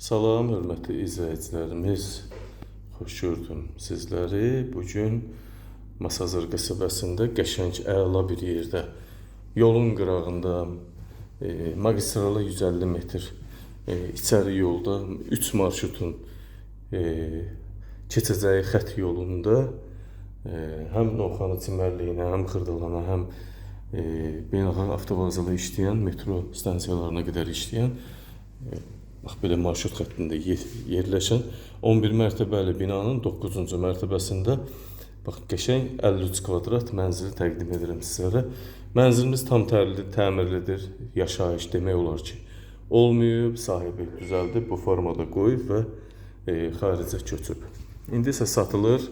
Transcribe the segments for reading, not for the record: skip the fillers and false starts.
Salam, hörmətli izləyicilərimiz. Xoş gördüm sizləri. Bugün Masazır qəsəbəsində qəşəng, əla bir yerdə, yolun qırağında, magistrala 150 metr içəri yolda 3 marşrutun keçəcəyi xətt yolunda həm Novxanı çimərliyinə, həm Xırdalana, həm beynəlxalq avtovağzala işləyən, metro stansiyalarına qədər işləyən bax belə marşrut xəttində yerləşən 11 mərtəbəli binanın 9-cu mərtəbəsində bax qəşəng 53 kvadrat mənzili təqdim edirəm sizlərə. Mənzilimiz tam təmirlidir, yaşayış demək olar ki olmayıb, sahibi düzəldib, bu formada qoyub və xaricə köçüb. İndi isə satılır.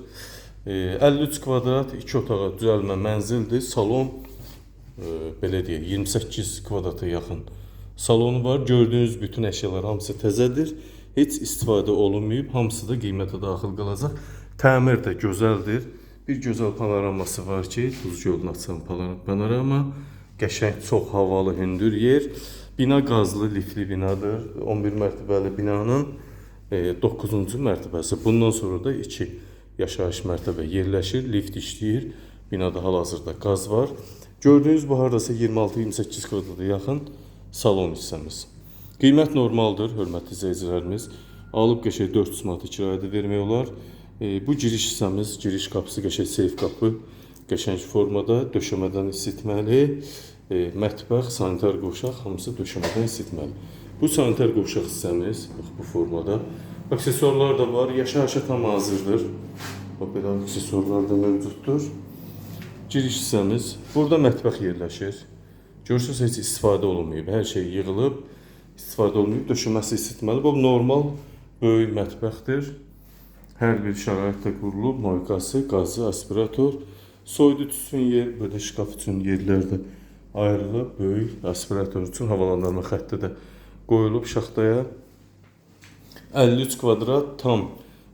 53 kvadrat 2 otağa düzəlmə mənzildir. Salon belə deyək 28 kvadrata yaxın salonu var. Gördüyünüz bütün əşyalar hamısı təzədir. Heç istifadə olunmayıb. Hamısı da qiymətə daxil qalacaq. Təmir də gözəldir. Bir gözəl panoraması var ki, Tuz yolunu açan panorama. Qəşəng, çox havalı, hündür yer. Bina qazlı, lifli binadır. 11 mərtəbəli binanın 9-cu mərtəbəsi. Bundan sonra da 2 yaşayış mərtəbə yerləşir. Lift işləyir. Binada hal-hazırda qaz var. Gördüyünüz bu hardasa 26-28 kvadrata yaxın salon hissəmiz. Qiymət normaldır, hörmətli izləyicilərimiz. Alıb qəşəng 400 manata kirayədə vermək olar. Bu giriş hissəmiz, giriş qapısı qəşəng seyf qapı, qəşəng formada, döşəmədən isitməli. Mətbəx, sanitar qovşaq hamısı döşəmədən isitməli. Bu sanitar qovşaq hissəmiz bax bu formada. Aksesuarlar da var, yaşayışa tam hazırdır. Bax belə aksesuarlar da mövcuddur. Giriş hissəmiz, burada mətbəx yerləşir. Görürsünüz, heç istifadə olunmayıb, hər şey yığılıb, istifadə olunmayıb, döşəməsi isitməli. Bu normal böyük mətbəxdir. Hər bir şəraitdə qurulub, moykası, qazı, aspirator, soyuducu üçün yer, burada şkaf üçün yerlər də ayrılıb, böyük aspirator üçün havalandırma xətti də qoyulub şaxtaya. 53 kvadrat tam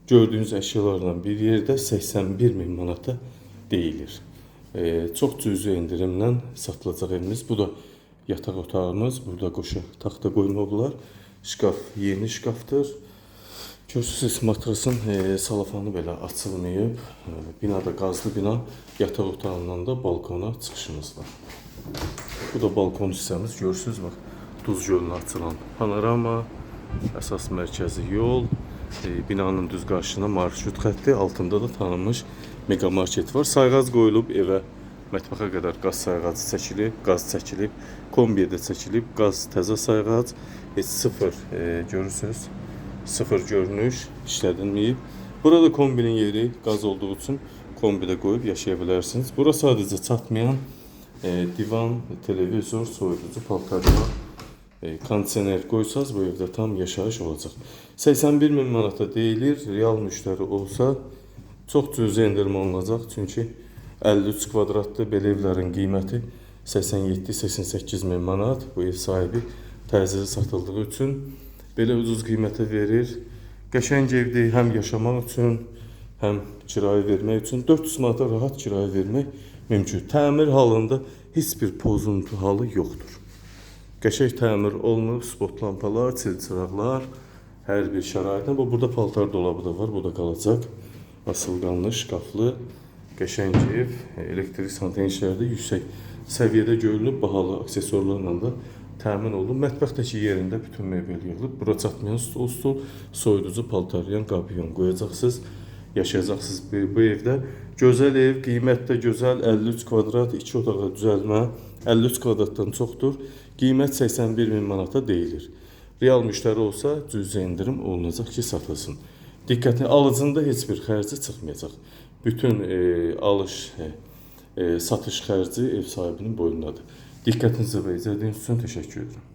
gördüyünüz əşyalarla bir yerdə 81.000 manata deyilir. Çox cüzi endirimlə satılacaq evimiz. Bu da yataq otağımız. Burada qoşa taxta qoymaq olar. Şkaf yeni şkafdır. Görürsünüz, matrasın salafanı belə açılmayıb. Binada qazlı bina, yataq otağından da balkona çıxışımız var. Bu da balkon hissəmiz. Görürsünüz, bax, Tuz yoluna açılan panorama, əsas mərkəzi yol, binanın düz qarşısına marşrut xətti, altında da tanınmış mega market var. Sayğac qoyulub evə, mətbəxə qədər qaz sayğacı çəkilib, qaz çəkilib, kombiyə də çəkilib, qaz təzə sayğac, heç sıfır görürsünüz. Sıfır görünüş, işlədilməyib. Burada kombinin yeri qaz olduğu üçün kombidə qoyub yaşaya bilərsiniz. Bura sadəcə çatmayan divan, televizor, soyuducu, paltarma, kondisioner qoysaz bu evdə tam yaşayış olacaq. 81.000 manata deyilir. Real müştəri olsa çox cüzi endirim olunacaq. Çünki 53 kvadratlı belə evlərin qiyməti 87-88.000 manat. Bu ev sahibi təzəli satıldığı üçün belə ucuz qiymətə verir. Qəşəng evdir, həm yaşamaq üçün, həm kirayə vermək üçün 400 manata rahat kirayə vermək mümkün. Təmir halında heç bir pozuntu halı yoxdur. Qəşəng təmir olunub, spot lampalar, çıraqlar, hər bir şəraitlə. Burada paltar dolabı da var, bu da qalacaq. Asılqanlı, şkaflı, qəşəng ev, elektrik sanitariyaları da yüksək səviyyədə görülüb, bahalı aksesuarlarla da təmin olunub. Mətbəxdəki yerində bütün mebel yığılıb. Bura çatmayan stol, soyuducu, paltaryan, qabiyon qoyacaqsınız. Yaşayacaqsınız bu evdə. Gözəl ev, qiymət də gözəl. 53 kvadrat, 2 otağa düzəlmə. 53 kvadratdan çoxdur. Qiymət 81.000 manata deyilir. Real müştəri olsa cüzi endirim olunacaq ki satılsın. Diqqətini, alıcında heç bir xərci çıxmayacaq. Bütün satış xərci ev sahibinin boyundadır. Diqqətinizə və izlədiyiniz üçün təşəkkür edirəm.